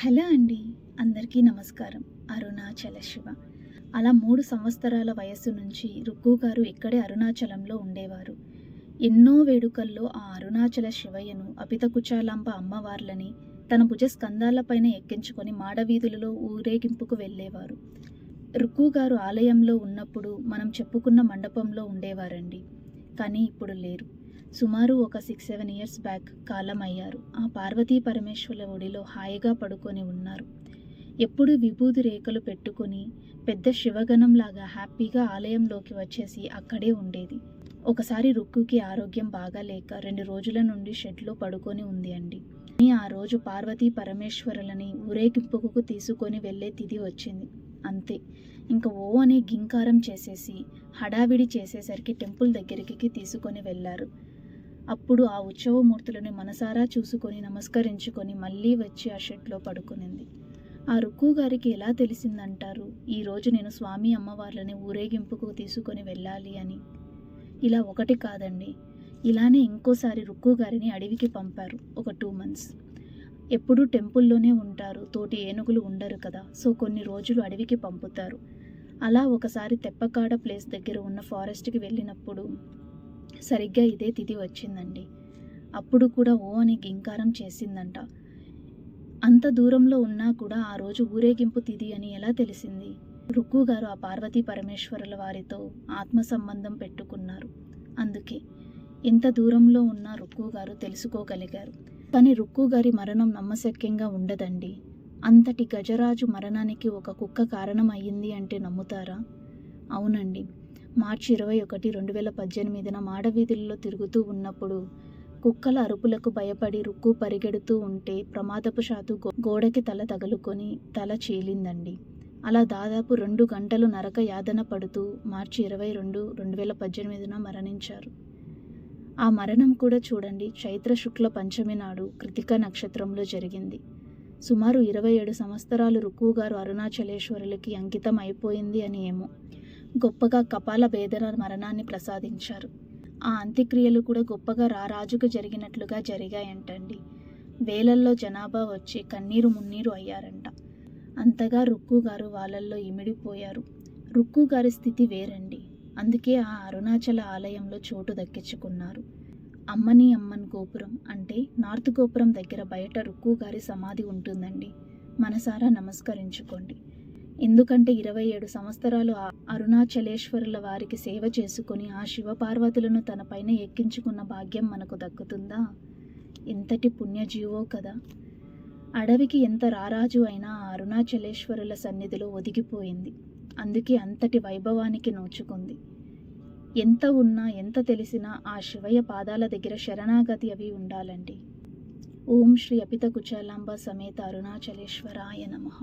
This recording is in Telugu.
హలో అండి. అందరికీ నమస్కారం. అరుణాచల శివ. అలా 3 సంవత్సరాల వయస్సు నుంచి రుక్కు గారు ఇక్కడే అరుణాచలంలో ఉండేవారు. ఎన్నో వేడుకల్లో ఆ అరుణాచల శివయ్యను, అపితకుచాలాంబ అమ్మవార్లని తన భుజస్కంధాలపైన ఎక్కించుకొని మాడవీధులలో ఊరేగింపుకు వెళ్ళేవారు. రుక్కు గారు ఆలయంలో ఉన్నప్పుడు మనం చెప్పుకున్న మండపంలో ఉండేవారండి. కానీ ఇప్పుడు లేరు. సుమారు ఒక 6-7 ఇయర్స్ బ్యాక్ కాలమయ్యారు. ఆ పార్వతీ పరమేశ్వరుల ఒడిలో హాయిగా పడుకొని ఉన్నారు. ఎప్పుడు విభూది రేఖలు పెట్టుకొని పెద్ద శివగణంలాగా హ్యాపీగా ఆలయంలోకి వచ్చేసి అక్కడే ఉండేది. ఒకసారి రుక్కుకి ఆరోగ్యం బాగాలేక 2 రోజుల నుండి షెడ్లో పడుకొని ఉంది అండి. ఆ రోజు పార్వతీ పరమేశ్వరులని ఊరేగింపుకు తీసుకొని వెళ్ళే తిథి వచ్చింది. అంతే, ఇంక ఓ అని గింకారం చేసేసి హడావిడి చేసేసరికి టెంపుల్ దగ్గరికి తీసుకొని వెళ్ళారు. అప్పుడు ఆ ఉత్సవమూర్తులను మనసారా చూసుకొని నమస్కరించుకొని మళ్ళీ వచ్చి ఆ షెడ్లో పడుకునింది. ఆ రుక్కు గారికి ఎలా తెలిసిందంటారు ఈరోజు నేను స్వామి అమ్మవార్లని ఊరేగింపుకు తీసుకొని వెళ్ళాలి అని? ఇలా ఒకటి కాదండి, ఇలానే ఇంకోసారి రుక్కు గారిని అడవికి పంపారు. ఒక 2 months. ఎప్పుడూ టెంపుల్లోనే ఉంటారు, తోటి ఏనుగులు ఉండరు కదా, సో కొన్ని రోజులు అడవికి పంపుతారు. అలా ఒకసారి తెప్పకాడ ప్లేస్ దగ్గర ఉన్న ఫారెస్ట్కి వెళ్ళినప్పుడు సరిగ్గా ఇదే తిథి వచ్చిందండి. అప్పుడు కూడా ఓ అని గింకారం చేసిందంట. అంత దూరంలో ఉన్నా కూడా ఆ రోజు ఊరేగింపు తిథి అని ఎలా తెలిసింది? రుక్కు గారు ఆ పార్వతీ పరమేశ్వరుల వారితో ఆత్మ సంబంధం పెట్టుకున్నారు. అందుకే ఎంత దూరంలో ఉన్న రుక్కు గారు తెలుసుకోగలిగారు. కానీ రుక్కు గారి మరణం నమ్మశక్యంగా ఉండదండి. అంతటి గజరాజు మరణానికి ఒక కుక్క కారణం అయ్యింది అంటే నమ్ముతారా? అవునండి. మార్చి 21, 2018న మాడవీధుల్లో తిరుగుతూ ఉన్నప్పుడు కుక్కల అరుపులకు భయపడి రుక్కు పరిగెడుతూ ఉంటే ప్రమాదవశాత్తు గోడకి తల తగులుకొని తల చీలిందండి. అలా దాదాపు 2 గంటలు నరక యాతన పడుతూ మార్చి 22, 2018న మరణించారు. ఆ మరణం కూడా చూడండి, చైత్ర శుక్ల పంచమి నాడు కృతిక నక్షత్రంలో జరిగింది. సుమారు 27 సంవత్సరాలు రుక్కు గారు అరుణాచలేశ్వరులకి అంకితం అయిపోయింది అని ఏమో గొప్పగా కపాల భేదన మరణాన్ని ప్రసాదించారు. ఆ అంత్యక్రియలు కూడా గొప్పగా రారాజుకు జరిగినట్లుగా జరిగాయంటండి. వేలల్లో జనాభా వచ్చి కన్నీరు మున్నీరు అయ్యారంట. అంతగా రుక్కు గారు వాళ్ళల్లో ఇమిడిపోయారు. రుక్కు గారి స్థితి వేరండి. అందుకే ఆ అరుణాచల ఆలయంలో చోటు దక్కించుకున్నారు. అమ్మన్ గోపురం అంటే నార్త్ గోపురం దగ్గర బయట రుక్కు గారి సమాధి ఉంటుందండి. మనసారా నమస్కరించుకోండి. ఎందుకంటే 27 సంవత్సరాలు ఆ అరుణాచలేశ్వరుల వారికి సేవ చేసుకుని ఆ శివపార్వతులను తన పైన ఎక్కించుకున్న భాగ్యం మనకు దక్కుతుందా? ఎంతటి పుణ్యజీవో కదా. అడవికి ఎంత రారాజు అయినా ఆ అరుణాచలేశ్వరుల సన్నిధిలో ఒదిగిపోయింది. అందుకే అంతటి వైభవానికి నోచుకుంది. ఎంత ఉన్నా ఎంత తెలిసినా ఆ శివయ్య పాదాల దగ్గర శరణాగతి అవి ఉండాలండి. ఓం శ్రీ అపితకుచాలాంబ సమేత అరుణాచలేశ్వరాయ నమః.